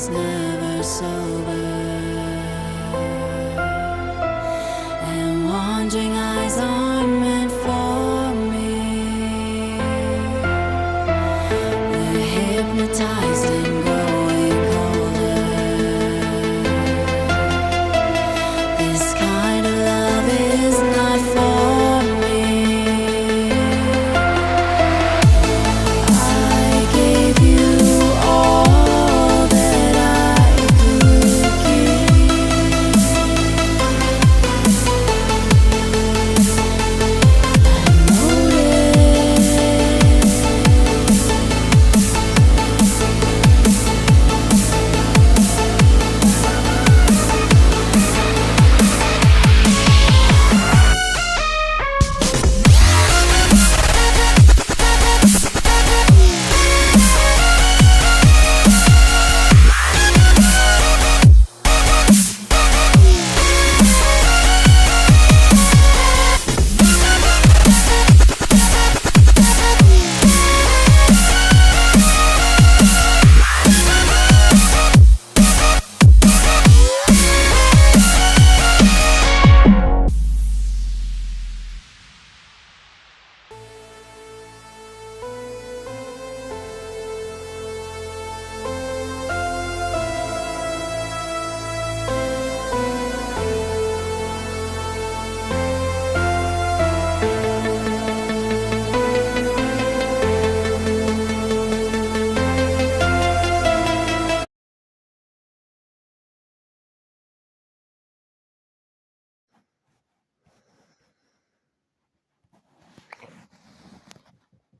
is never sober, and wandering eyes aren't meant for me. They're hypnotized and growing colder. This kind of love is not for me. I gave you all that I could give.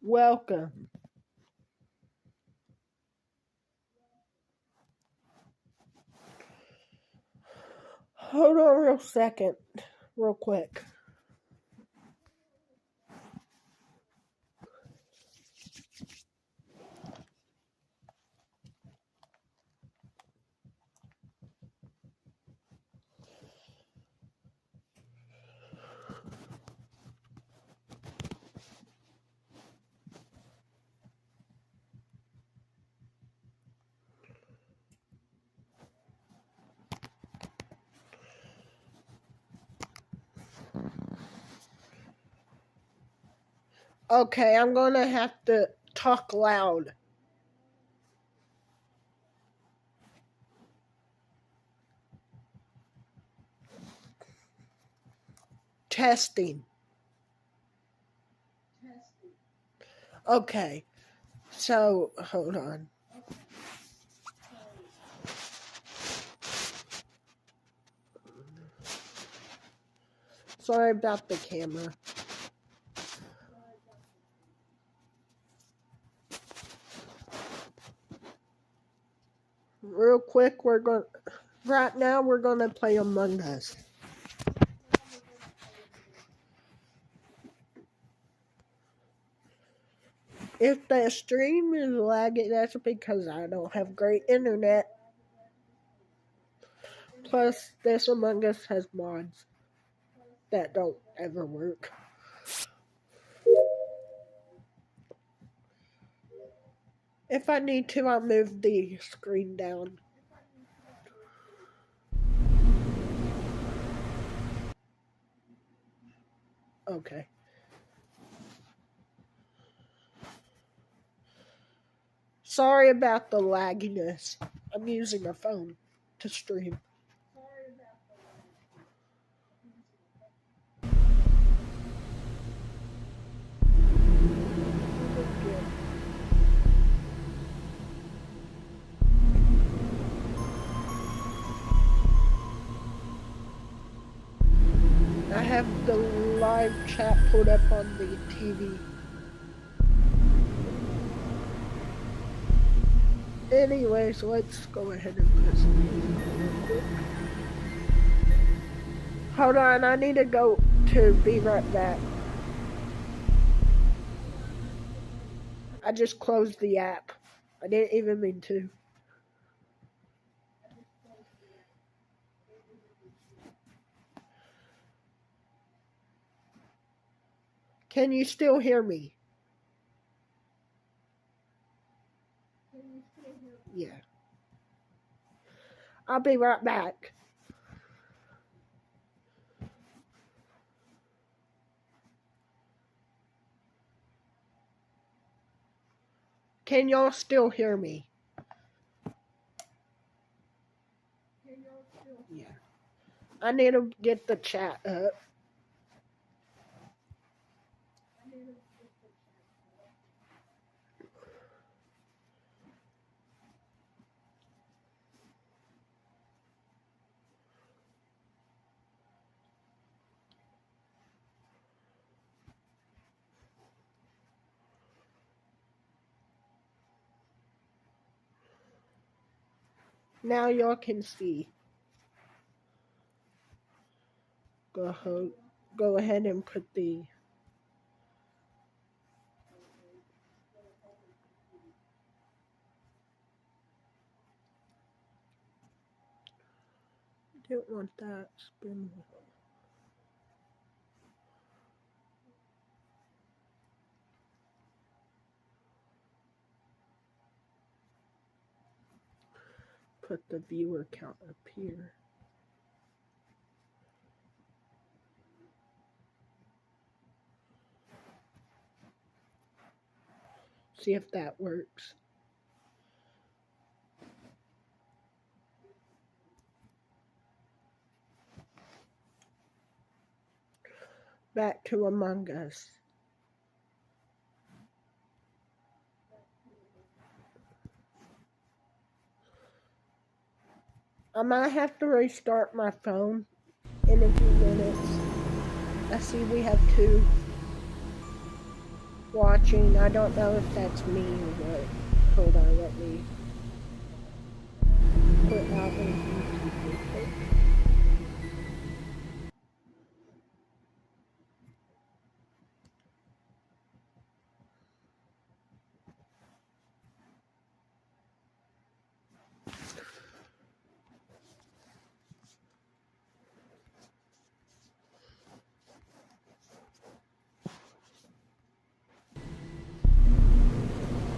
Welcome. Hold on real second, real quick. Okay, I'm gonna have to talk loud. Testing. Okay, so hold on. Sorry about the camera. Real quick, right now we're gonna play Among Us. If the stream is lagging, that's because I don't have great internet. Plus, this Among Us has mods that don't ever work. If I need to, I'll move the screen down. Okay. Sorry about the lagginess. I'm using my phone to stream. I have the live chat pulled up on the TV. Anyways, let's go ahead and put some music on real quick. Hold on, I need to go to be right back. I just closed the app. I didn't even mean to. Can you still hear me? Yeah. I'll be right back. Can y'all still hear me? Yeah. I need to get the chat up. Now y'all can see. Go ahead and put the didn't want that spin wheel. Put the viewer count up here. See if that works. Back to Among Us. I might have to restart my phone in a few minutes. I see we have 2 watching. I don't know if that's me or what. Hold on, let me put out a YouTube real quick.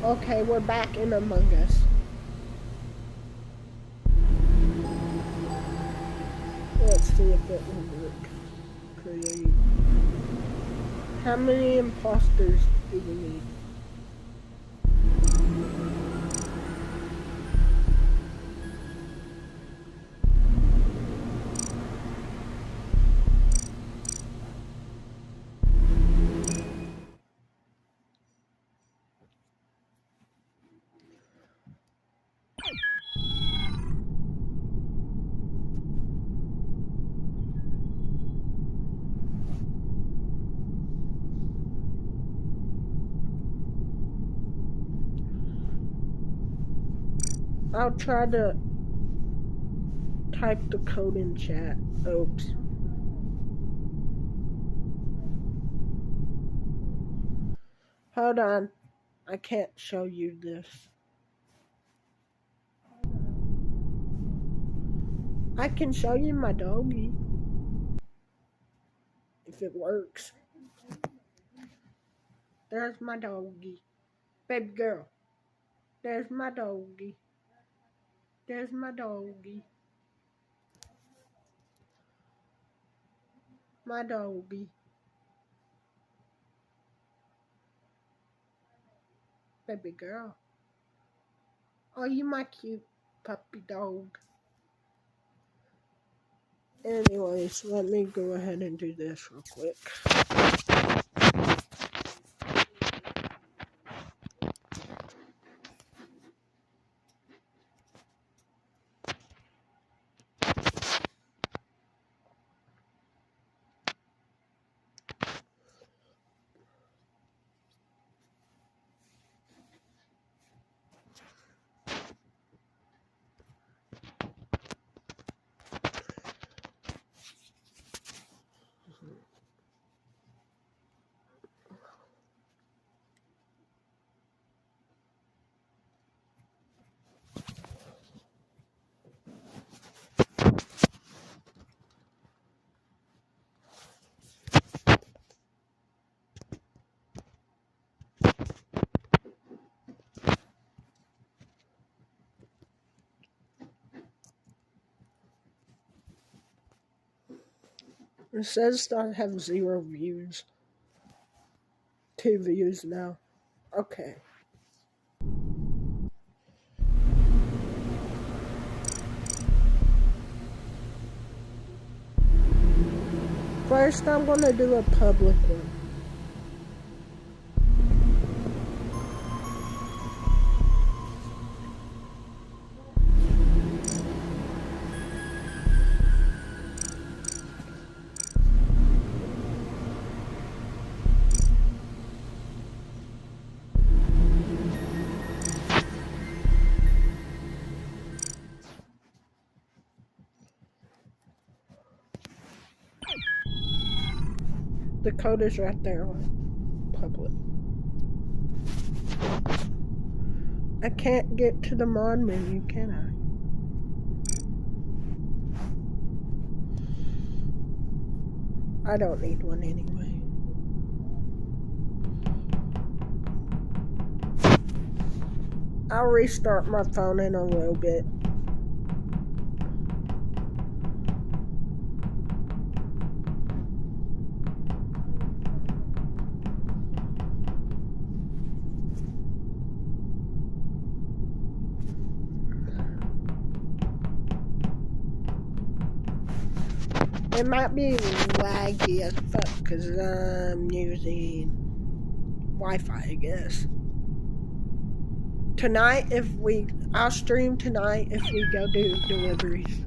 Okay, we're back in Among Us. Let's see if it will work. Create. How many imposters do we need? I'll try to type the code in chat. Oops. Hold on. I can't show you this. I can show you my doggy. If it works. There's my doggy. Baby girl. There's my doggy. There's my doggy. My doggy. Baby girl. Oh, you my cute puppy dog. Anyways, let me go ahead and do this real quick. It says I have 0 views. 2 views now. Okay. First, I'm gonna do a public one. The code is right there on public. I can't get to the mod menu, can I? I don't need one anyway. I'll restart my phone in a little bit. It might be laggy as fuck because I'm using Wi-Fi, I guess. Tonight, I'll stream tonight if we go do deliveries.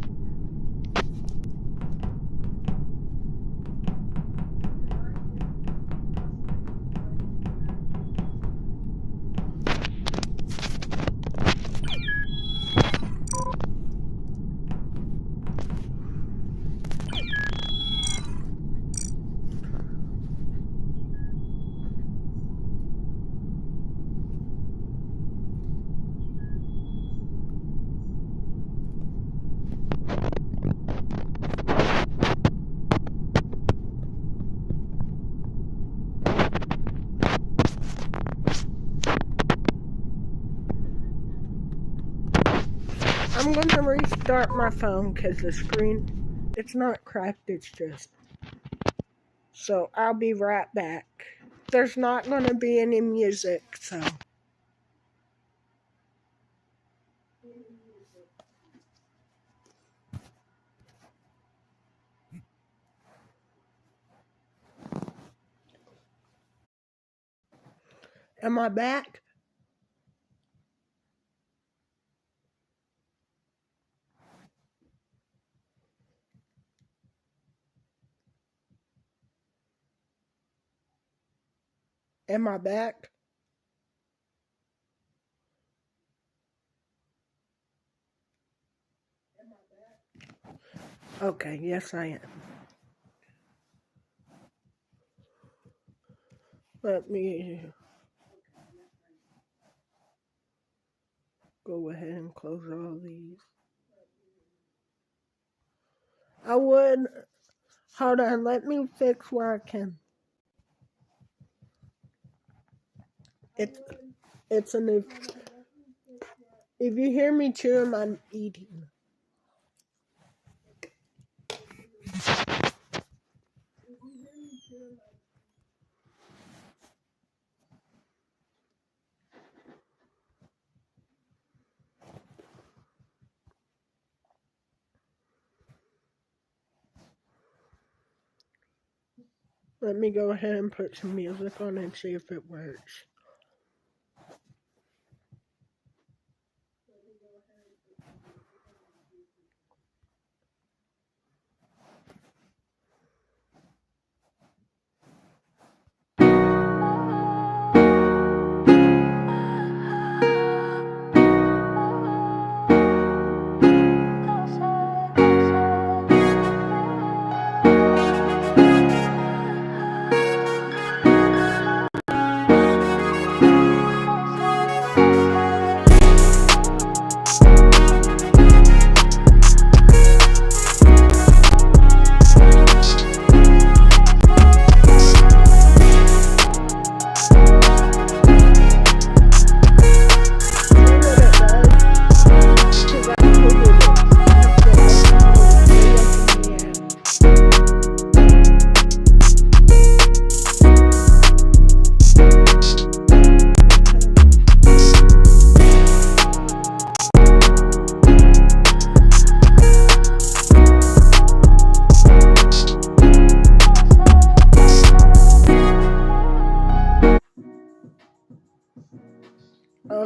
I'm gonna restart my phone because the screen, it's not cracked, it's just. So I'll be right back. There's not gonna be any music, so. Am I back? Am I back? Okay, yes I am. Let me go ahead and close all these. I would, hold on, let me fix where I can. It's a new, if you hear me chewing, I'm eating. Let me go ahead and put some music on and see if it works.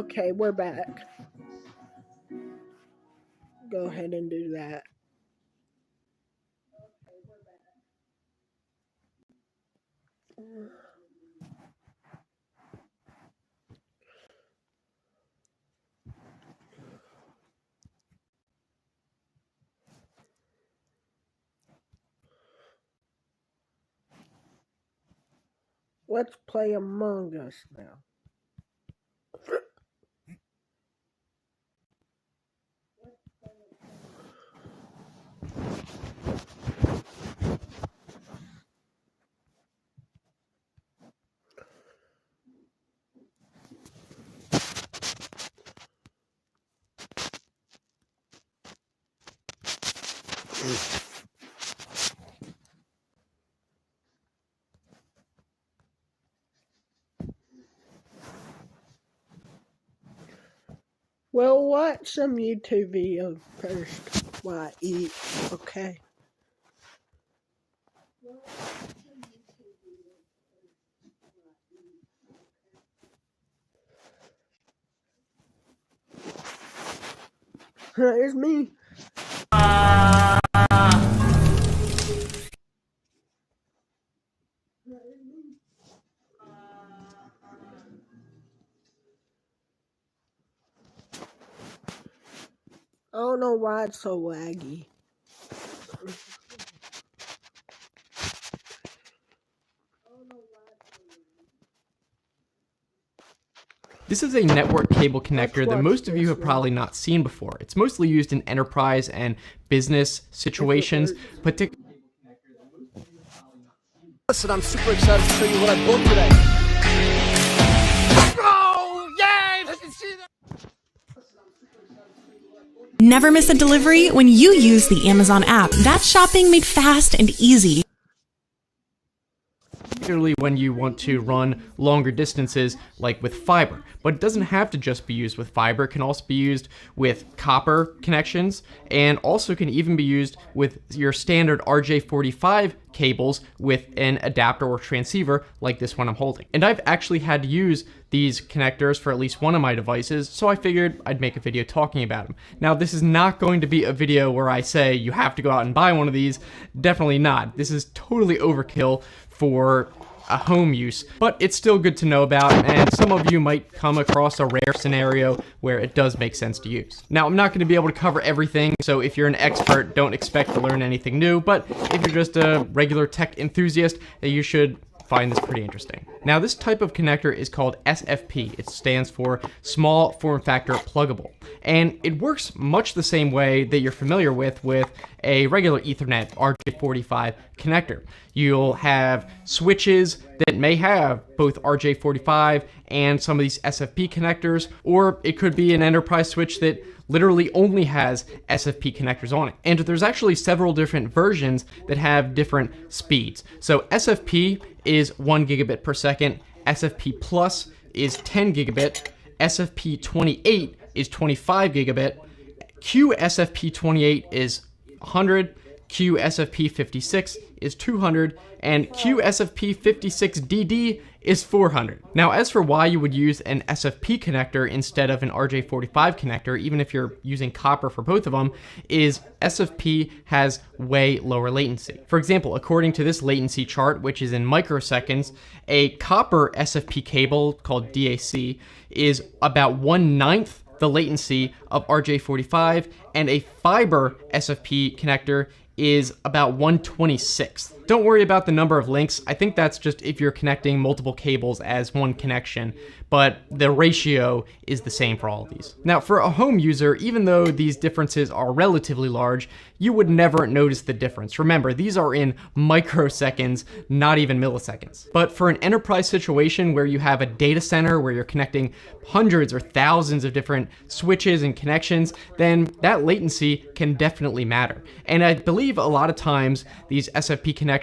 Okay, we're back. Go ahead and do that. Let's play Among Us now. We'll watch some YouTube videos first while I eat, okay? Here's me. I don't know why it's so laggy. This is a network cable connector that most of you have probably not seen before. It's mostly used in enterprise and business situations, particularly. Listen, I'm super excited to show you what I built today. Oh, yay! Let me see that. Never miss a delivery when you use the Amazon app. That's shopping made fast and easy. Particularly when you want to run longer distances, like with fiber. But it doesn't have to just be used with fiber. It can also be used with copper connections, and also can even be used with your standard RJ45 cables with an adapter or transceiver like this one I'm holding. And I've actually had to use these connectors for at least one of my devices, so I figured I'd make a video talking about them. Now, this is not going to be a video where I say you have to go out and buy one of these. Definitely not. This is totally overkill for a home use, but it's still good to know about, and some of you might come across a rare scenario where it does make sense to use. Now, I'm not going to be able to cover everything, so if you're an expert, don't expect to learn anything new, but if you're just a regular tech enthusiast, you should find this pretty interesting. Now, this type of connector is called SFP. It stands for Small Form Factor Pluggable, and it works much the same way that you're familiar with a regular Ethernet RJ45 connector. You'll have switches that may have both RJ45 and some of these SFP connectors, or it could be an enterprise switch that literally only has SFP connectors on it. And there's actually several different versions that have different speeds. So SFP is 1 gigabit per second, SFP Plus is 10 gigabit, SFP 28 is 25 gigabit, QSFP 28 is 100, QSFP 56 is 200, and QSFP 56DD is 400. Now, as for why you would use an SFP connector instead of an RJ45 connector, even if you're using copper for both of them, is SFP has way lower latency. For example, according to this latency chart, which is in microseconds, a copper SFP cable called DAC is about 1/9 the latency of RJ45, and a fiber SFP connector is about 1/26. Don't worry about the number of links. I think that's just if you're connecting multiple cables as one connection, but the ratio is the same for all of these. Now, for a home user, even though these differences are relatively large, you would never notice the difference. Remember, these are in microseconds, not even milliseconds. But for an enterprise situation where you have a data center where you're connecting hundreds or thousands of different switches and connections, then that latency can definitely matter. And I believe a lot of times these SFP connections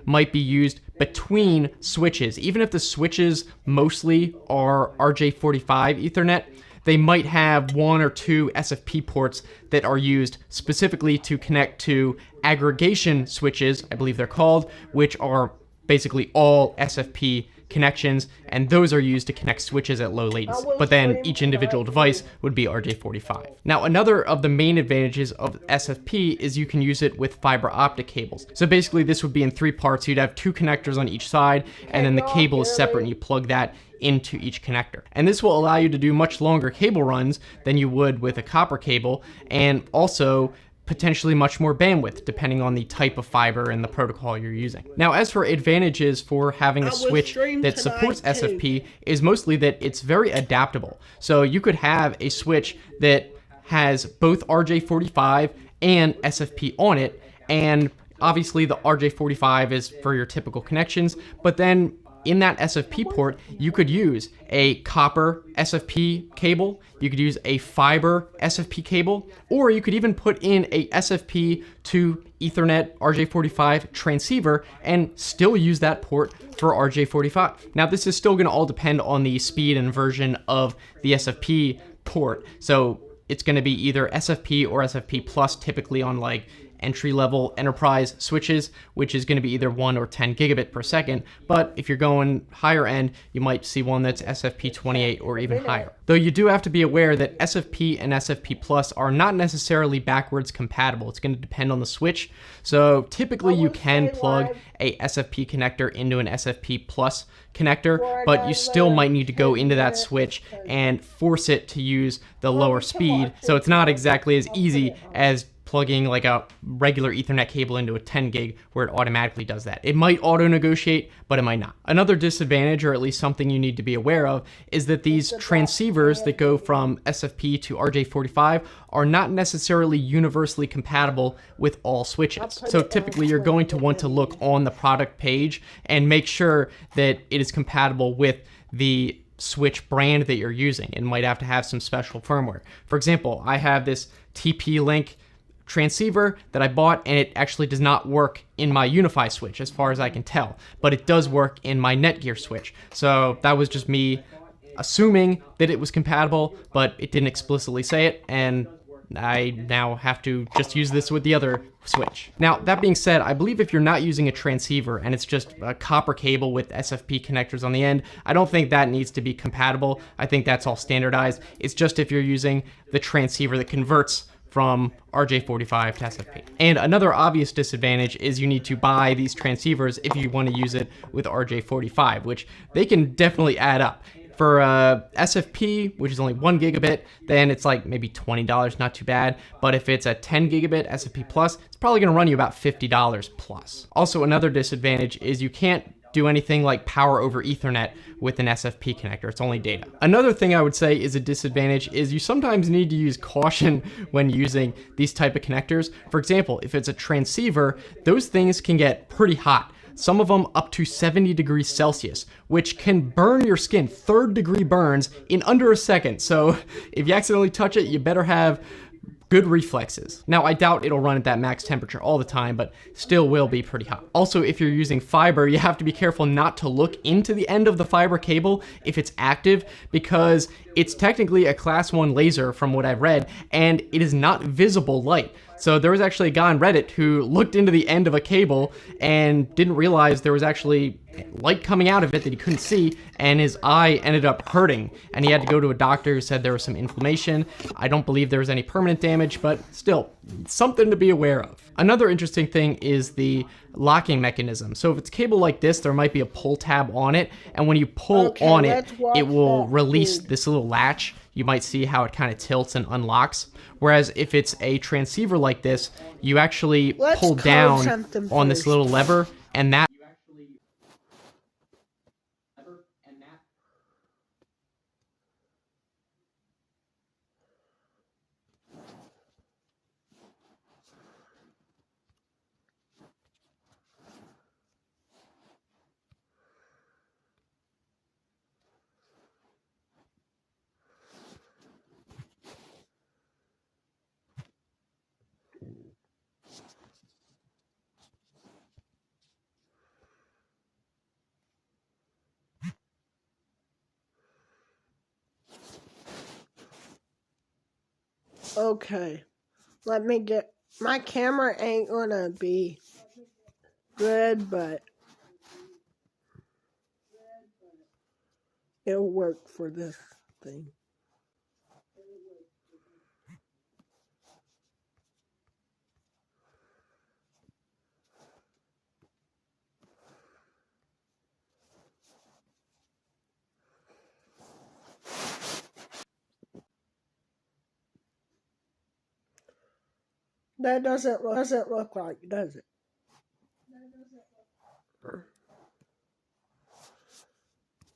might be used between switches. Even if the switches mostly are RJ45 Ethernet, they might have 1 or 2 SFP ports that are used specifically to connect to aggregation switches, I believe they're called, which are basically all SFP connections, and those are used to connect switches at low latency. But then each individual device would be RJ45. Now, another of the main advantages of SFP is you can use it with fiber optic cables. So basically this would be in 3 parts. You'd have 2 connectors on each side, and then the cable is separate and you plug that into each connector. And this will allow you to do much longer cable runs than you would with a copper cable, and also potentially much more bandwidth depending on the type of fiber and the protocol you're using. Now, as for advantages for having a switch that supports SFP, is mostly that it's very adaptable. So you could have a switch that has both RJ45 and SFP on it, and obviously the RJ45 is for your typical connections, but then in that SFP port, you could use a copper SFP cable, you could use a fiber SFP cable, or you could even put in a SFP to Ethernet RJ45 transceiver and still use that port for RJ45. Now, this is still going to all depend on the speed and version of the SFP port. So it's going to be either SFP or SFP plus, typically on like entry-level enterprise switches, which is going to be either 1 or 10 gigabit per second. But if you're going higher end, you might see one that's SFP 28 or even higher. Though you do have to be aware that SFP and SFP plus are not necessarily backwards compatible. It's going to depend on the switch. So typically you can plug a SFP connector into an SFP plus connector, but you still might need to go into that switch and force it to use the lower speed. So it's not exactly as easy as plugging like a regular Ethernet cable into a 10 gig where it automatically does that. It might auto negotiate, but it might not. Another disadvantage, or at least something you need to be aware of, is that these transceivers that go from SFP to RJ45 are not necessarily universally compatible with all switches. So typically you're going to want to look on the product page and make sure that it is compatible with the switch brand that you're using. It might have to have some special firmware. For example, I have this TP-Link transceiver that I bought, and it actually does not work in my Unify switch as far as I can tell, but it does work in my Netgear switch. So that was just me assuming that it was compatible, but it didn't explicitly say it, and I now have to just use this with the other switch. Now, that being said, I believe if you're not using a transceiver and it's just a copper cable with SFP connectors on the end, I don't think that needs to be compatible. I think that's all standardized. It's just if you're using the transceiver that converts from RJ45 to SFP. And another obvious disadvantage is you need to buy these transceivers if you want to use it with RJ45, which they can definitely add up. For SFP, which is only 1 gigabit, then it's like maybe $20, not too bad. But if it's a 10 gigabit SFP plus, it's probably gonna run you about $50 plus. Also, another disadvantage is you can't do anything like power over Ethernet with an SFP connector. It's only data. Another thing I would say is a disadvantage is you sometimes need to use caution when using these type of connectors. For example, if it's a transceiver, those things can get pretty hot. Some of them up to 70 degrees Celsius, which can burn your skin, 3rd degree burns in under a second. So if you accidentally touch it, you better have good reflexes. Now, I doubt it'll run at that max temperature all the time, but still will be pretty hot. Also, if you're using fiber, you have to be careful not to look into the end of the fiber cable if it's active, because it's technically a class 1 laser from what I've read, and it is not visible light. So there was actually a guy on Reddit who looked into the end of a cable and didn't realize there was actually light coming out of it that he couldn't see, and his eye ended up hurting, and he had to go to a doctor who said there was some inflammation. I don't believe there was any permanent damage, but still, something to be aware of. Another interesting thing is the locking mechanism. So if it's cable like this, there might be a pull tab on it, and when you pull on it, it will release this little latch. You might see how it kind of tilts and unlocks. Whereas if it's a transceiver like this, you actually pull down on this little lever, and that Okay, let me get, my camera ain't gonna be good, but It'll work for this thing. That doesn't look like, does it?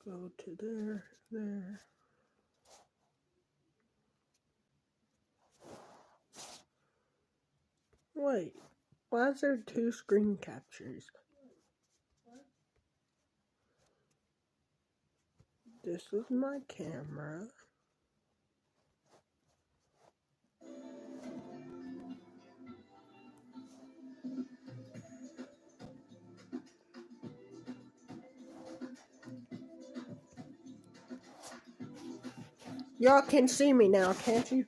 Go to there. Wait, why is there 2 screen captures? This is my camera. Y'all can see me now, can't you?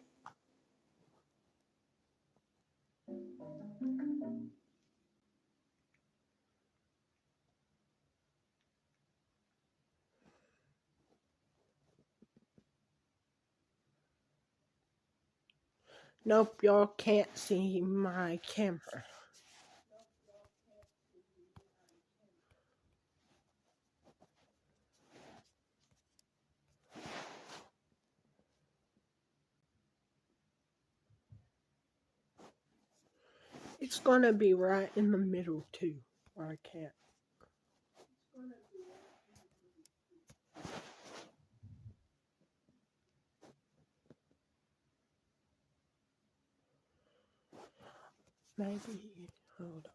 Nope, y'all can't see my camera. It's gonna be right in the middle too, where I can't. Maybe, hold on.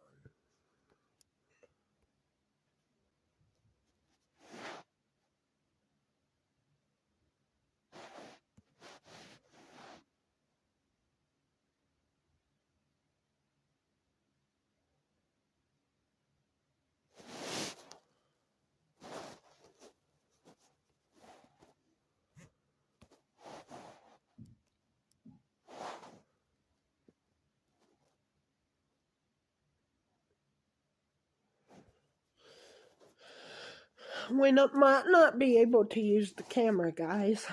We might not be able to use the camera, guys.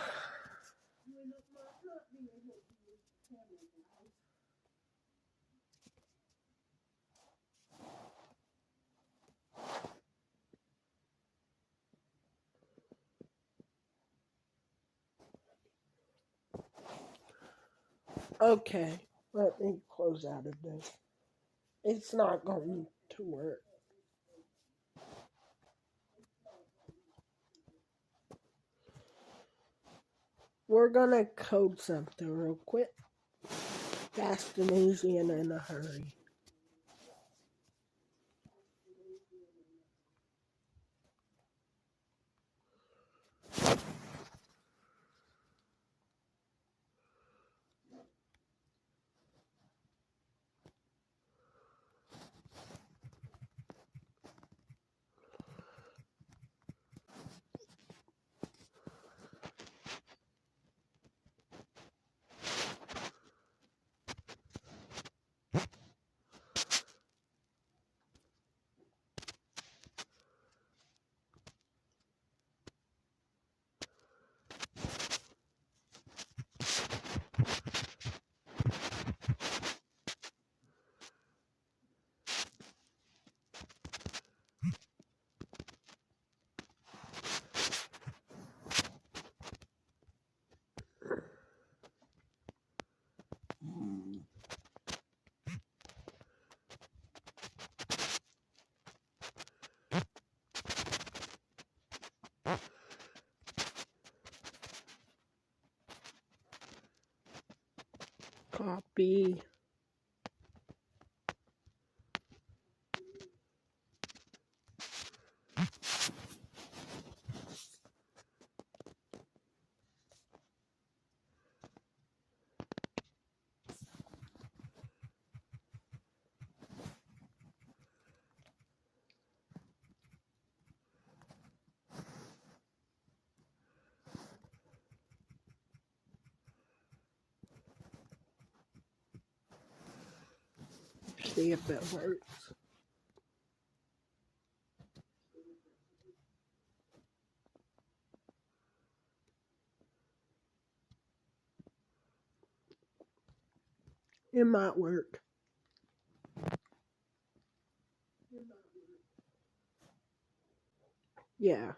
Okay, let me close out of this. It's not going to work. We're gonna code something real quick. Fast and easy and in a hurry. Copy. See if it works. It might work. Yeah.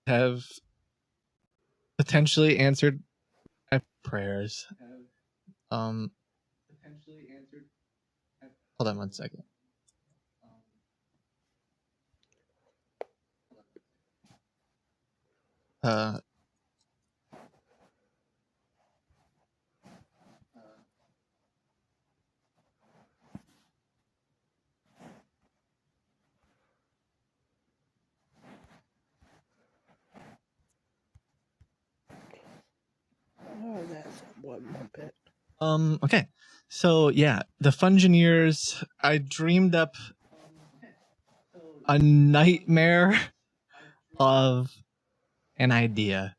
Have potentially answered my prayers. Hold on one second. Oh, that's one Muppet. Okay. So yeah, the Fungineers, I dreamed up a nightmare of an idea.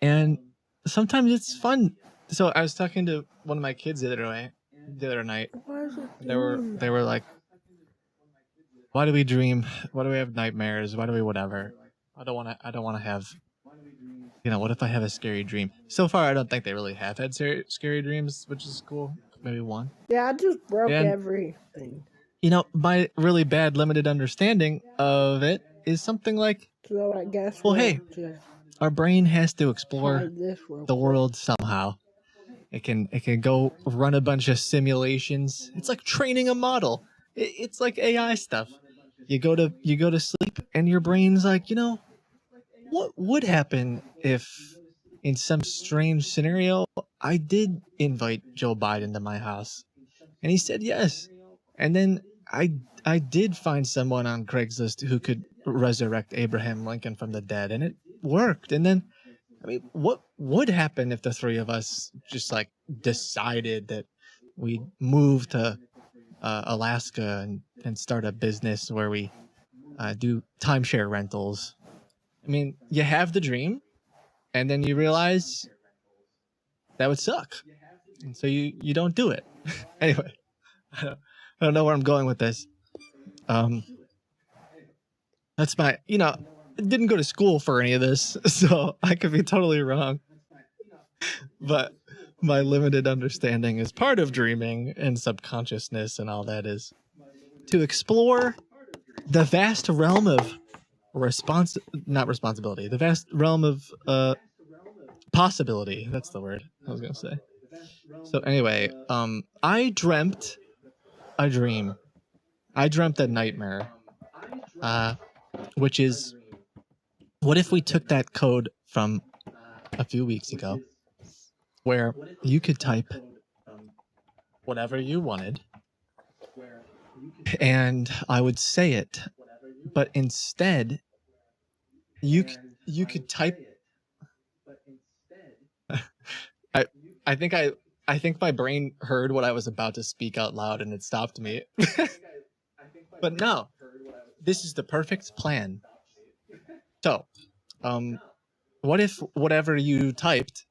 And sometimes it's fun. So I was talking to one of my kids the other night. Why is it They were like, why do we dream? Why do we have nightmares? Why do we whatever? I don't want to have, what if I have a scary dream? So far, I don't think they really have had scary dreams, which is cool. Maybe one. Yeah, I just broke And- everything. My really bad limited understanding of it is something like, So I guess Well, we'll hey, just our brain has to explore hide this real the quick. world somehow. It can go run a bunch of simulations. It's like training a model. It's like AI stuff. You go to sleep and your brain's like, what would happen if in some strange scenario I did invite Joe Biden to my house? And he said yes. And then I did find someone on Craigslist who could resurrect Abraham Lincoln from the dead, and it worked. And then, what would happen if the three of us just decided that we'd move to Alaska and start a business where we do timeshare rentals? You have the dream, and then you realize that would suck, and so you don't do it. Anyway, I don't know where I'm going with this. That's my, I didn't go to school for any of this, so I could be totally wrong. But my limited understanding is part of dreaming and subconsciousness and all that is to explore the vast realm of the vast realm of possibility. That's the word I was going to say. So anyway, I dreamt a dream. I dreamt a nightmare, which is, what if we took that code from a few weeks ago, where you could type whatever you wanted, and I would say it, but instead, you could type. I think my brain heard what I was about to speak out loud and it stopped me. But no, this is the perfect plan. So, what if whatever you typed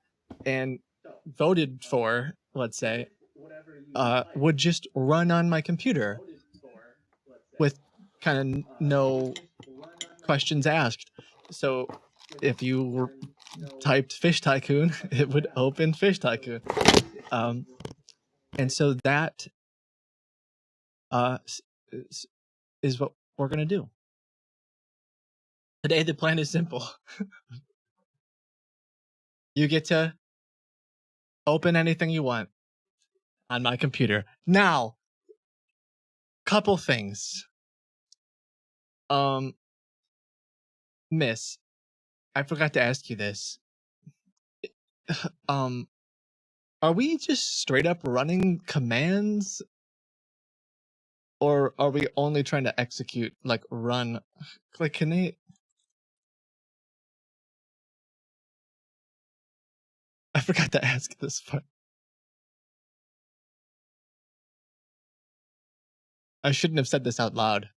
and voted for, let's say, would just run on my computer with kind of no questions asked? So if you typed Fish Tycoon, it would open Fish Tycoon. And so that is what we're going to do. Today, the plan is simple. You get to open anything you want on my computer. Now, couple things. Miss, I forgot to ask you this. Are we just straight up running commands? Or are we only trying to execute, run? Can they... I forgot to ask this part. I shouldn't have said this out loud.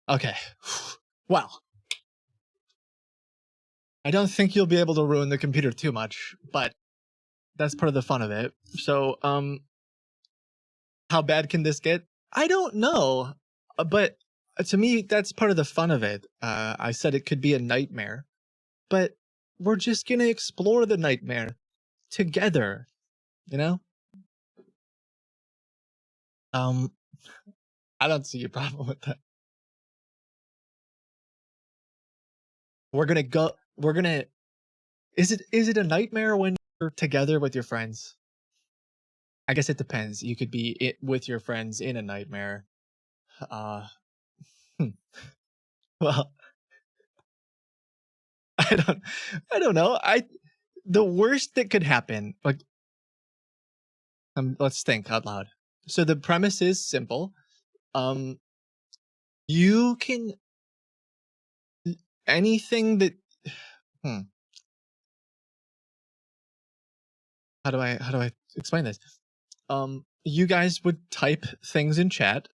Okay. Well, I don't think you'll be able to ruin the computer too much, but that's part of the fun of it. So, how bad can this get? I don't know, but to me, that's part of the fun of it. I said it could be a nightmare, but we're just gonna explore the nightmare together, you know? I don't see a problem with that. We're gonna is it a nightmare when you're together with your friends? I guess it depends. You could be with your friends in a nightmare. Uh hmm. Well, I don't know. The worst that could happen, like, let's think out loud. So the premise is simple. You can anything that hmm. How do I explain this? You guys would type things in chat.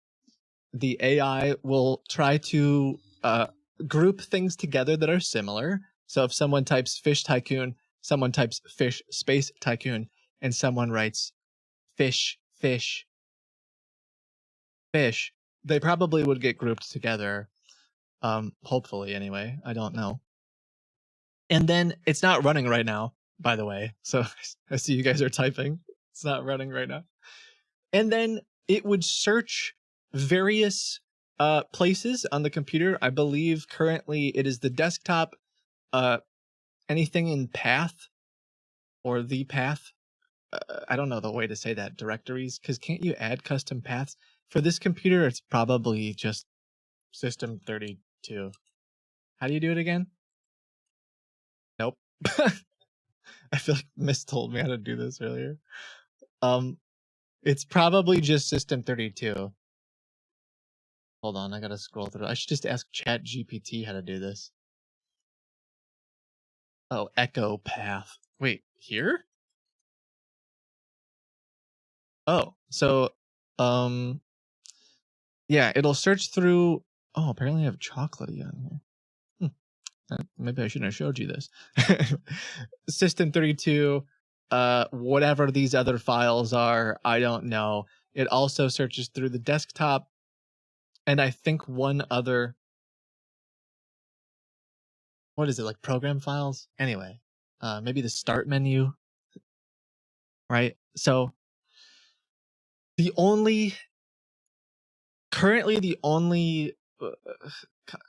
The AI will try to group things together that are similar. So if someone types fish tycoon, someone types fish space tycoon, and someone writes fish, fish, fish, they probably would get grouped together. Hopefully, anyway. I don't know. And then it's not running right now, by the way. So I see you guys are typing. It's not running right now. And then it would search various places on the computer. I believe currently it is the desktop, anything in path or the path. I don't know the way to say that, directories, because can't you add custom paths? For this computer, it's probably just system32. How do you do it again? Nope. I feel like Miss told me how to do this earlier. It's probably just system32. Hold on, I gotta scroll through. I should just ask ChatGPT how to do this. Oh, echo path. Wait, here? Oh, so, yeah, it'll search through. Oh, apparently I have chocolatey on here. Maybe I shouldn't have showed you this. System32, whatever these other files are, I don't know. It also searches through the desktop, and I think one other. What is it, like program files? Anyway, maybe the start menu, right? So currently the only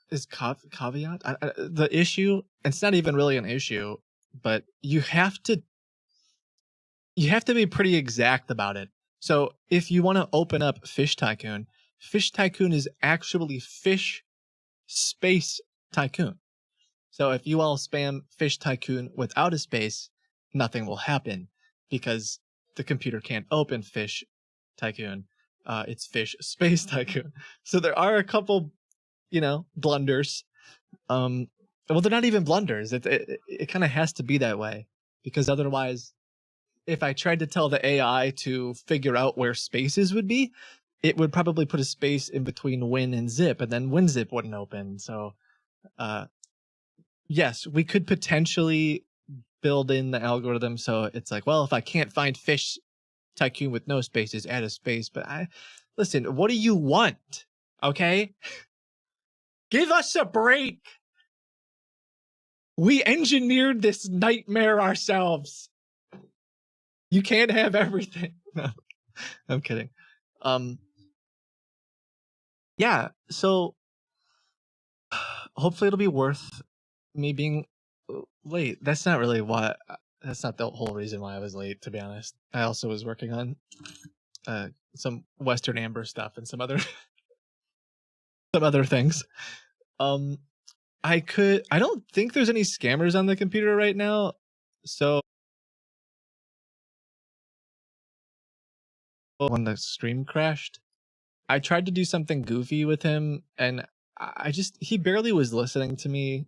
is caveat. The issue, it's not even really an issue, but you have to be pretty exact about it. So if you want to open up Fish Tycoon is actually Fish Space Tycoon. So if you all spam Fish Tycoon without a space, nothing will happen because the computer can't open Fish Tycoon. It's Fish Space Tycoon. So there are a couple, blunders. Well, they're not even blunders. It kind of has to be that way because otherwise, if I tried to tell the AI to figure out where spaces would be, it would probably put a space in between win and zip, and then WinZip wouldn't open. So, yes, we could potentially build in the algorithm so it's like, well, if I can't find Fish Tycoon with no spaces, add a space. But listen, what do you want? Okay? Give us a break. We engineered this nightmare ourselves. You can't have everything. No, I'm kidding. Yeah, so hopefully it'll be worth me being late. That's not the whole reason why I was late, to be honest. I also was working on some Western Amber stuff and some other things. I don't think there's any scammers on the computer right now, so when the stream crashed, I tried to do something goofy with him, and he barely was listening to me.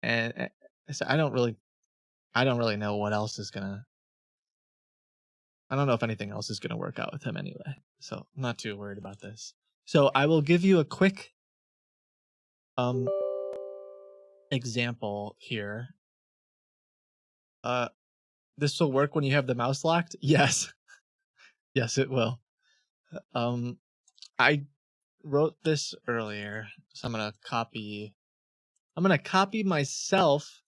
and so I don't really know what else is gonna. I don't know if anything else is gonna work out with him anyway. So I'm not too worried about this. So I will give you a quick example here. This will work when you have the mouse locked. Yes, yes, it will. I wrote this earlier, so I'm gonna copy myself,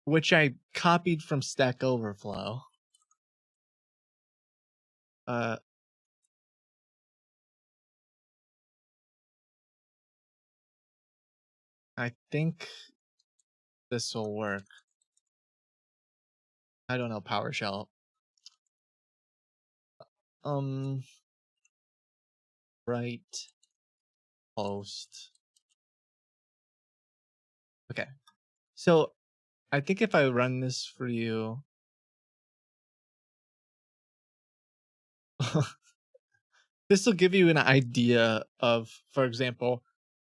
which I copied from Stack Overflow. I think this will work. I don't know PowerShell. Write post. Okay. So I think if I run this for you, this will give you an idea of, for example,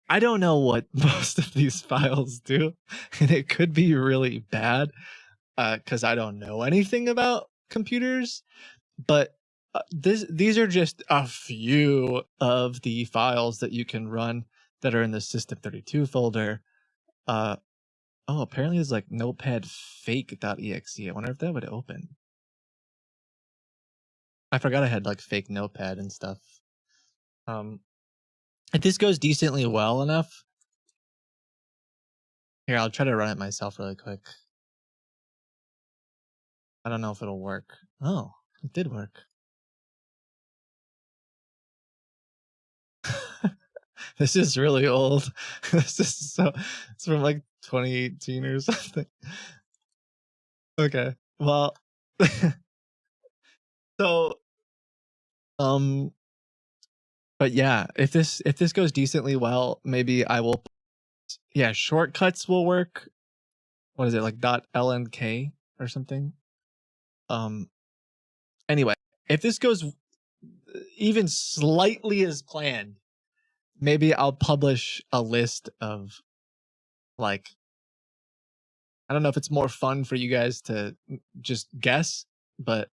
I don't know what most of these files do, and it could be really bad because I don't know anything about computers, but these are just a few of the files that you can run that are in the System32 folder. Oh, apparently it's like notepad fake.exe. I wonder if that would open. I forgot I had like fake notepad and stuff. If this goes decently well enough, here, I'll try to run it myself really quick. I don't know if it'll work. Oh, it did work. This is really old. This is it's from like 2018 or something. Okay. Well, so but yeah, if this goes decently well, maybe I will. Yeah, shortcuts will work. What is it, like .lnk or something? Anyway, if this goes even slightly as planned, maybe I'll publish a list of, like, I don't know if it's more fun for you guys to just guess, but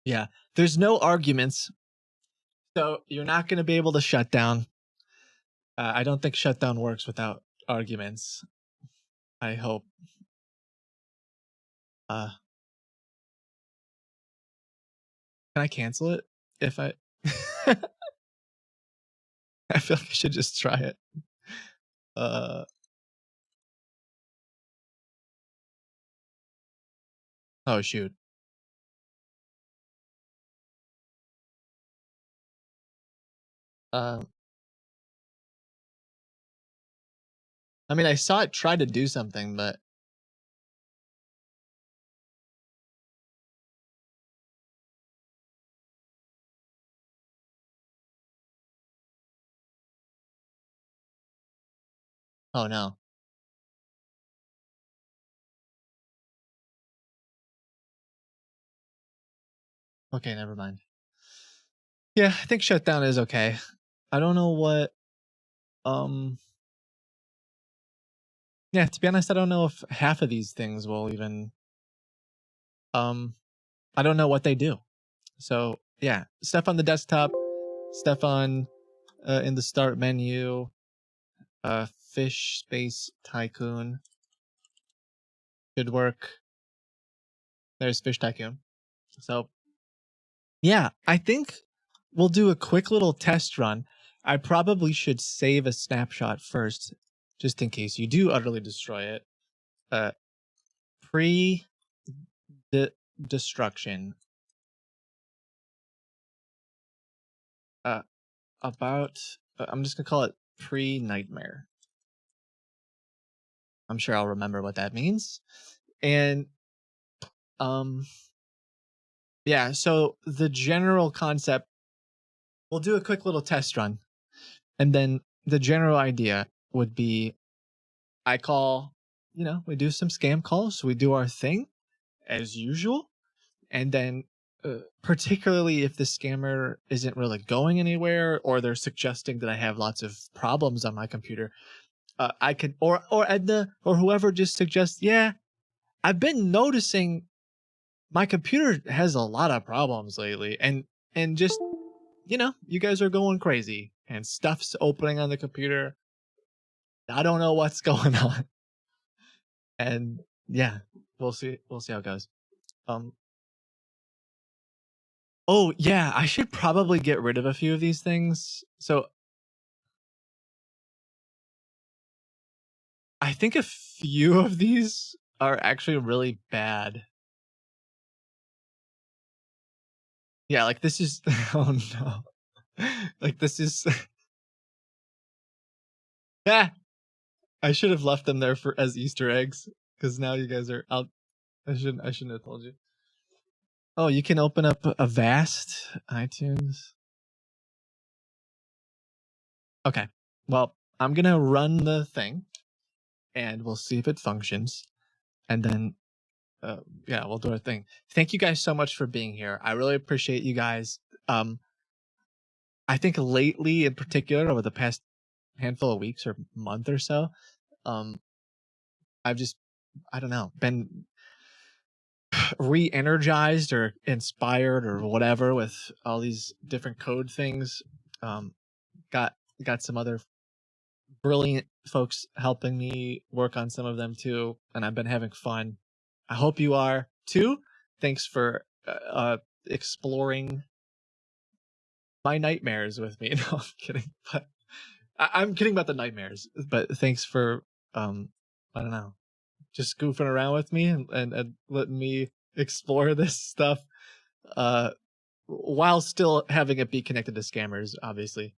yeah, there's no arguments, so you're not going to be able to shut down. I don't think shutdown works without arguments. I hope. Can I cancel it if I? I feel like I should just try it. Oh shoot. I mean, I saw it try to do something, but oh no. Okay, never mind. Yeah, I think shutdown is okay. I don't know what yeah, to be honest, I don't know if half of these things will even I don't know what they do. So yeah, stuff on the desktop, stuff on in the start menu, Fish Space Tycoon should work. There's Fish Tycoon. So yeah, I think we'll do a quick little test run. I probably should save a snapshot first, just in case you do utterly destroy it. Pre-destruction. I'm just gonna call it pre-nightmare. I'm sure I'll remember what that means. And yeah, so the general concept, we'll do a quick little test run, and then the general idea would be, I call, we do some scam calls, we do our thing as usual, and then particularly if the scammer isn't really going anywhere, or they're suggesting that I have lots of problems on my computer, I could, or Edna or whoever just suggests, yeah, I've been noticing my computer has a lot of problems lately, and just, you guys are going crazy and stuff's opening on the computer. I don't know what's going on, and yeah, we'll see how it goes. Oh yeah, I should probably get rid of a few of these things. So I think a few of these are actually really bad. Yeah, like this is oh no. Like this is yeah. I should have left them there for as Easter eggs, because now you guys are out. I shouldn't have told you. Oh, you can open up a Vast iTunes. Okay. Well, I'm gonna run the thing and we'll see if it functions. And then yeah, we'll do our thing. Thank you guys so much for being here. I really appreciate you guys. I think lately, in particular, over the past handful of weeks or month or so, I've just, I don't know, been re-energized or inspired or whatever with all these different code things. Got some other brilliant folks helping me work on some of them too, and I've been having fun. I hope you are too. Thanks for exploring my nightmares with me. No, I'm kidding, but I'm kidding about the nightmares. But thanks for I don't know, just goofing around with me and letting me explore this stuff while still having it be connected to scammers, obviously.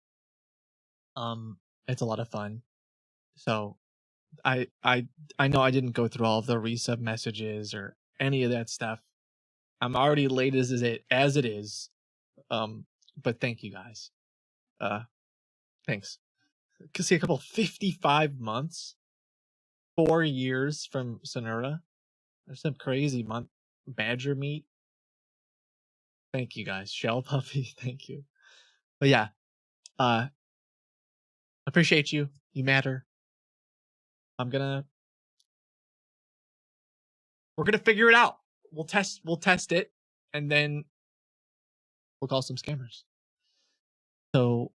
It's a lot of fun. So I know I didn't go through all of the resub messages or any of that stuff. I'm already late as it is. But thank you guys. Thanks. Could see a couple 55 months, 4 years from Sonura. There's some crazy month. Badger meat. Thank you guys. Shell puppy. Thank you. But yeah, appreciate you. You matter. We're gonna figure it out. We'll test it, and then we'll call some scammers. So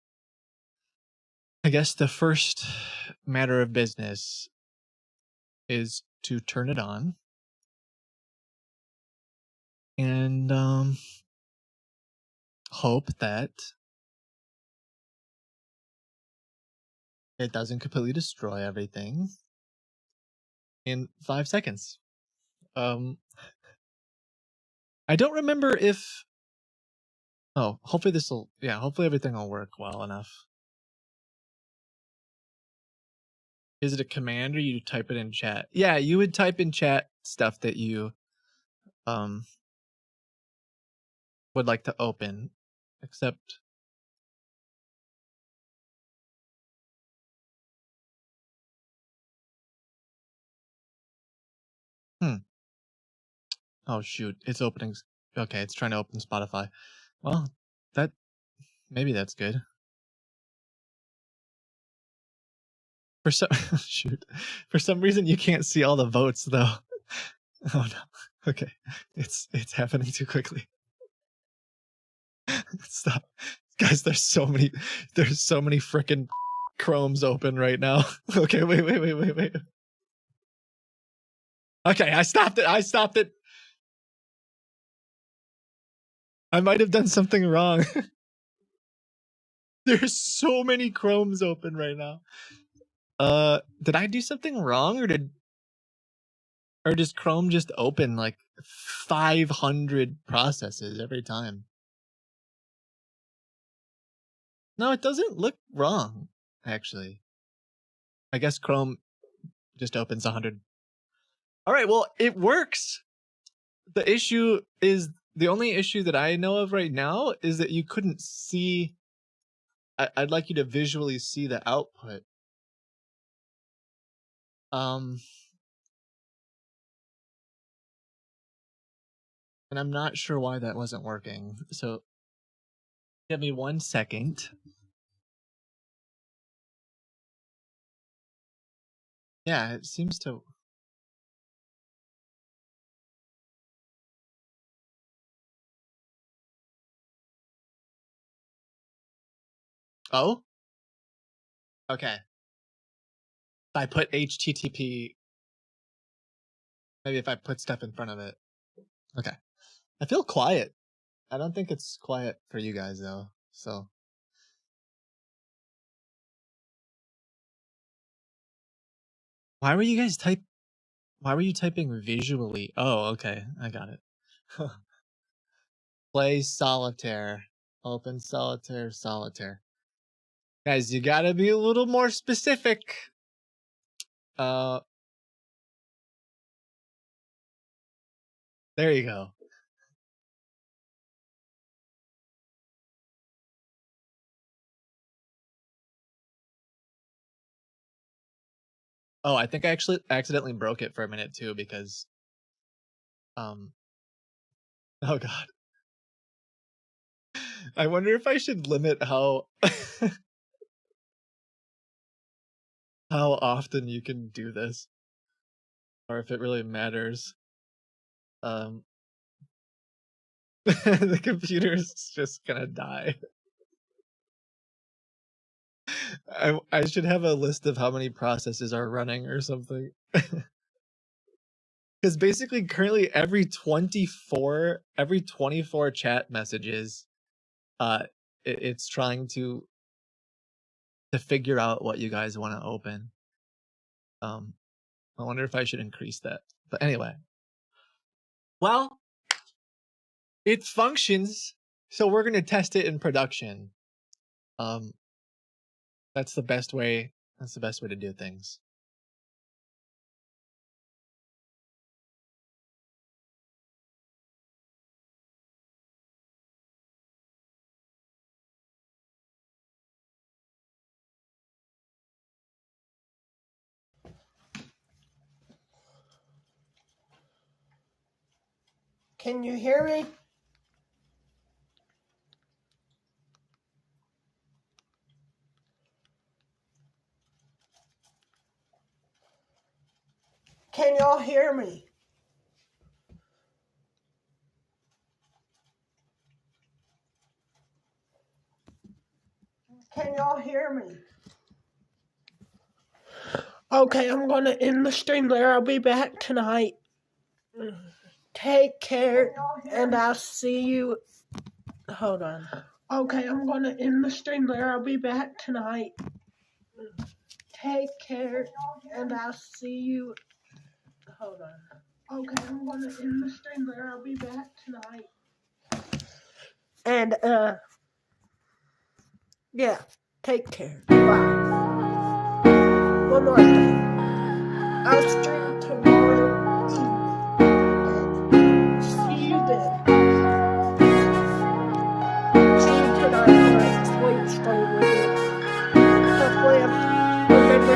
I guess the first matter of business is to turn it on. And hope that it doesn't completely destroy everything in 5 seconds. I don't remember if... Oh, hopefully hopefully everything will work well enough. Is it a command or you type it in chat? Yeah, you would type in chat stuff that you would like to open, except... Oh shoot, it's opening. Okay, it's trying to open Spotify. Well, maybe that's good. For some shoot, for some reason you can't see all the votes though. Oh no. Okay, it's happening too quickly. Stop, guys. There's so many freaking Chromes open right now. Okay, wait. Okay, I stopped it. I might have done something wrong. There's so many Chromes open right now. Did I do something wrong, or does Chrome just open like 500 processes every time? No, it doesn't look wrong, actually. I guess Chrome just opens 100. All right, well, it works. The only issue that I know of right now is that you couldn't see. I'd like you to visually see the output. And I'm not sure why that wasn't working. So give me 1 second. Yeah, it seems to. Oh? Okay. I put HTTP. Maybe if I put stuff in front of it. Okay. I feel quiet. I don't think it's quiet for you guys though. So. Why were you typing visually? Oh, okay. I got it. Play solitaire. Open solitaire, solitaire. Guys, you gotta be a little more specific. There you go. Oh, I think I actually accidentally broke it for a minute too because oh god. I wonder if I should limit how how often you can do this or if it really matters. The computer's just gonna die. I should have a list of how many processes are running or something. Because basically currently every 24 chat messages, it's trying to figure out what you guys want to open. I wonder if I should increase that. But anyway. Well, it functions, so we're gonna test it in production. That's the best way to do things. Can you hear me? Can y'all hear me? Can y'all hear me? Okay, I'm gonna end the stream there. I'll be back tonight. Take care, and I'll see you. Hold on. Okay, I'm gonna end the stream there. I'll be back tonight. Take care, and I'll see you. Hold on. Okay, I'm gonna end the stream there. I'll be back tonight. And yeah, take care. Bye. One more thing. I'll stream tomorrow evening. See you then. See you tonight for a sweet story with you. Hopefully, remember